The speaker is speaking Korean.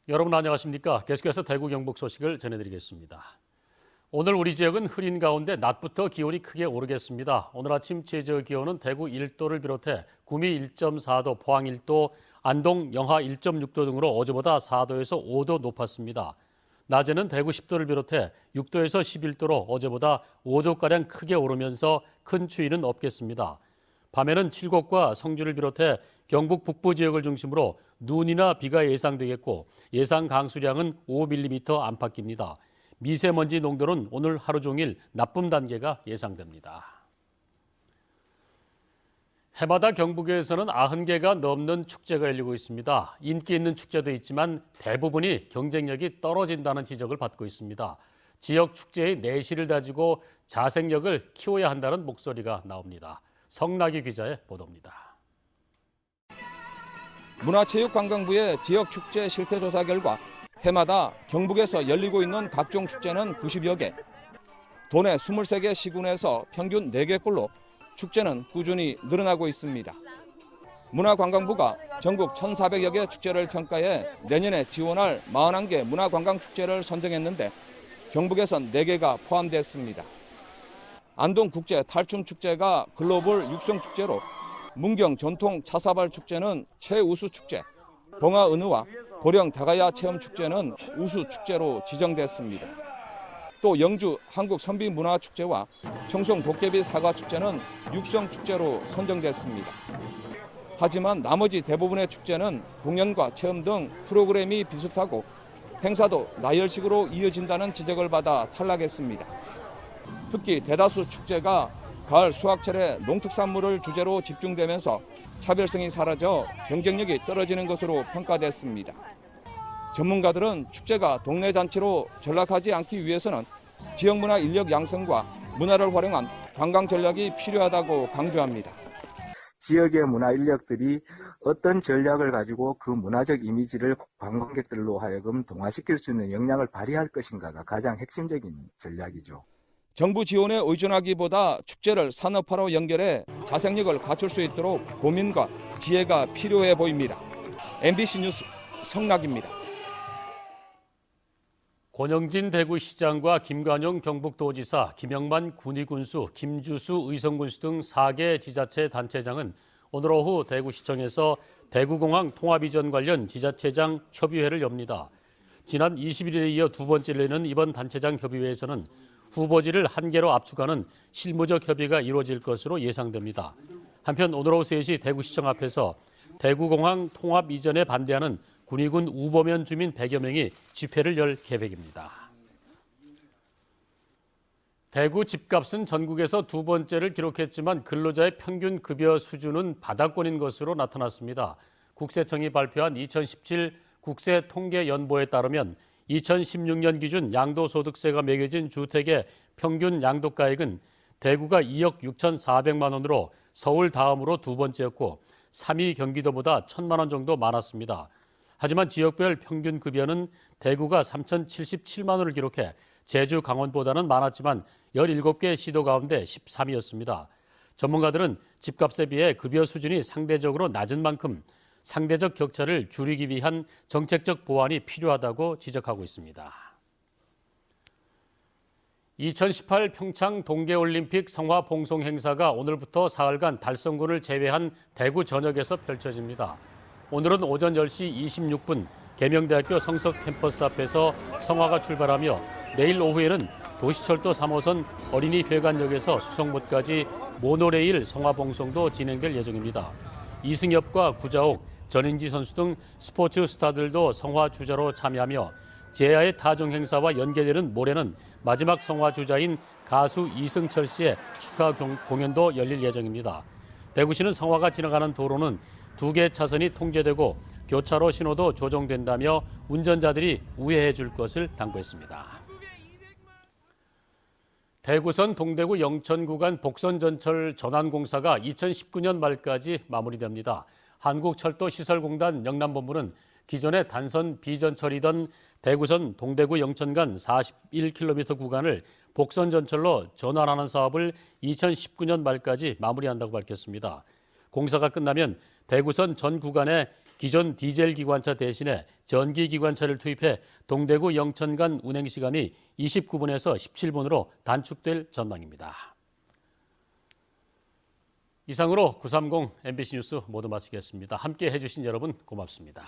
여러분 안녕하십니까? 계속해서 대구 경북 소식을 전해드리겠습니다. 오늘 우리 지역은 흐린 가운데 낮부터 기온이 크게 오르겠습니다. 오늘 아침 최저 기온은 대구 1도를 비롯해 구미 1.4도, 포항 1도, 안동 영하 1.6도 등으로 어제보다 4도에서 5도 높았습니다. 낮에는 대구 10도를 비롯해 6도에서 11도로 어제보다 5도가량 크게 오르면서 큰 추위는 없겠습니다. 밤에는 칠곡과 성주를 비롯해 경북 북부 지역을 중심으로 눈이나 비가 예상되겠고 예상 강수량은 5mm 안팎입니다. 미세먼지 농도는 오늘 하루 종일 나쁨 단계가 예상됩니다. 해마다 경북에서는 90개가 넘는 축제가 열리고 있습니다. 인기 있는 축제도 있지만 대부분이 경쟁력이 떨어진다는 지적을 받고 있습니다. 지역 축제의 내실을 다지고 자생력을 키워야 한다는 목소리가 나옵니다. 성나기 기자의 보도입니다. 문화체육관광부의 지역축제 실태조사 결과 해마다 경북에서 열리고 있는 각종 축제는 90여 개, 도내 23개 시군에서 평균 4개꼴로 축제는 꾸준히 늘어나고 있습니다. 문화관광부가 전국 1,400여 개 축제를 평가해 내년에 지원할 41개 문화관광축제를 선정했는데 경북에선 4개가 포함됐습니다. 안동국제 탈춤축제가 글로벌 육성축제로 문경 전통 차사발 축제는 최우수 축제, 봉화은우와 고령 다가야 체험축제는 우수 축제로 지정됐습니다. 또 영주 한국선비문화축제와 청송 도깨비 사과축제는 육성축제로 선정됐습니다. 하지만 나머지 대부분의 축제는 공연과 체험 등 프로그램이 비슷하고 행사도 나열식으로 이어진다는 지적을 받아 탈락했습니다. 특히 대다수 축제가 가을 수확철에 농특산물을 주제로 집중되면서 차별성이 사라져 경쟁력이 떨어지는 것으로 평가됐습니다. 전문가들은 축제가 동네 잔치로 전락하지 않기 위해서는 지역문화 인력 양성과 문화를 활용한 관광 전략이 필요하다고 강조합니다. 지역의 문화 인력들이 어떤 전략을 가지고 그 문화적 이미지를 관광객들로 하여금 동화시킬 수 있는 역량을 발휘할 것인가가 가장 핵심적인 전략이죠. 정부 지원에 의존하기보다 축제를 산업화로 연결해 자생력을 갖출 수 있도록 고민과 지혜가 필요해 보입니다. MBC 뉴스 성락입니다. 권영진 대구시장과 김관용 경북도지사, 김영만 군의군수, 김주수 의성군수 등 4개 지자체 단체장은 오늘 오후 대구시청에서 대구공항 통합이전 관련 지자체장 협의회를 엽니다. 지난 21일에 이어 두 번째를 열리는 이번 단체장 협의회에서는 후보지를 한 개로 압축하는 실무적 협의가 이루어질 것으로 예상됩니다. 한편 오늘 오후 3시 대구시청 앞에서 대구공항 통합 이전에 반대하는 군의군 우보면 주민 100여 명이 집회를 열 계획입니다. 대구 집값은 전국에서 두 번째를 기록했지만 근로자의 평균 급여 수준은 바닥권인 것으로 나타났습니다. 국세청이 발표한 2017 국세통계연보에 따르면 2016년 기준 양도소득세가 매겨진 주택의 평균 양도가액은 대구가 2억 6,400만 원으로 서울 다음으로 두 번째였고 3위 경기도보다 1,000만 원 정도 많았습니다. 하지만 지역별 평균 급여는 대구가 3,077만 원을 기록해 제주, 강원보다는 많았지만 17개 시도 가운데 13위였습니다. 전문가들은 집값에 비해 급여 수준이 상대적으로 낮은 만큼 상대적 격차를 줄이기 위한 정책적 보완이 필요하다고 지적하고 있습니다. 2018 평창 동계올림픽 성화 봉송 행사가 오늘부터 사흘간 달성군을 제외한 대구 전역에서 펼쳐집니다. 오늘은 오전 10시 26분 계명대학교 성석 캠퍼스 앞에서 성화가 출발하며 내일 오후에는 도시철도 3호선 어린이회관역에서 수성못까지 모노레일 성화 봉송도 진행될 예정입니다. 이승엽과 구자옥, 전인지 선수 등 스포츠 스타들도 성화 주자로 참여하며 제야의 타종 행사와 연계되는 모레는 마지막 성화 주자인 가수 이승철 씨의 축하 공연도 열릴 예정입니다. 대구시는 성화가 지나가는 도로는 2개 차선이 통제되고 교차로 신호도 조정된다며 운전자들이 우회해 줄 것을 당부했습니다. 대구선 동대구 영천 구간 복선전철 전환공사가 2019년 말까지 마무리됩니다. 한국철도시설공단 영남본부는 기존의 단선 비전철이던 대구선 동대구 영천 간 41km 구간을 복선 전철로 전환하는 사업을 2019년 말까지 마무리한다고 밝혔습니다. 공사가 끝나면 대구선 전 구간에 기존 디젤 기관차 대신에 전기 기관차를 투입해 동대구 영천 간 운행 시간이 29분에서 17분으로 단축될 전망입니다. 이상으로 930 MBC 뉴스 모두 마치겠습니다. 함께 해주신 여러분 고맙습니다.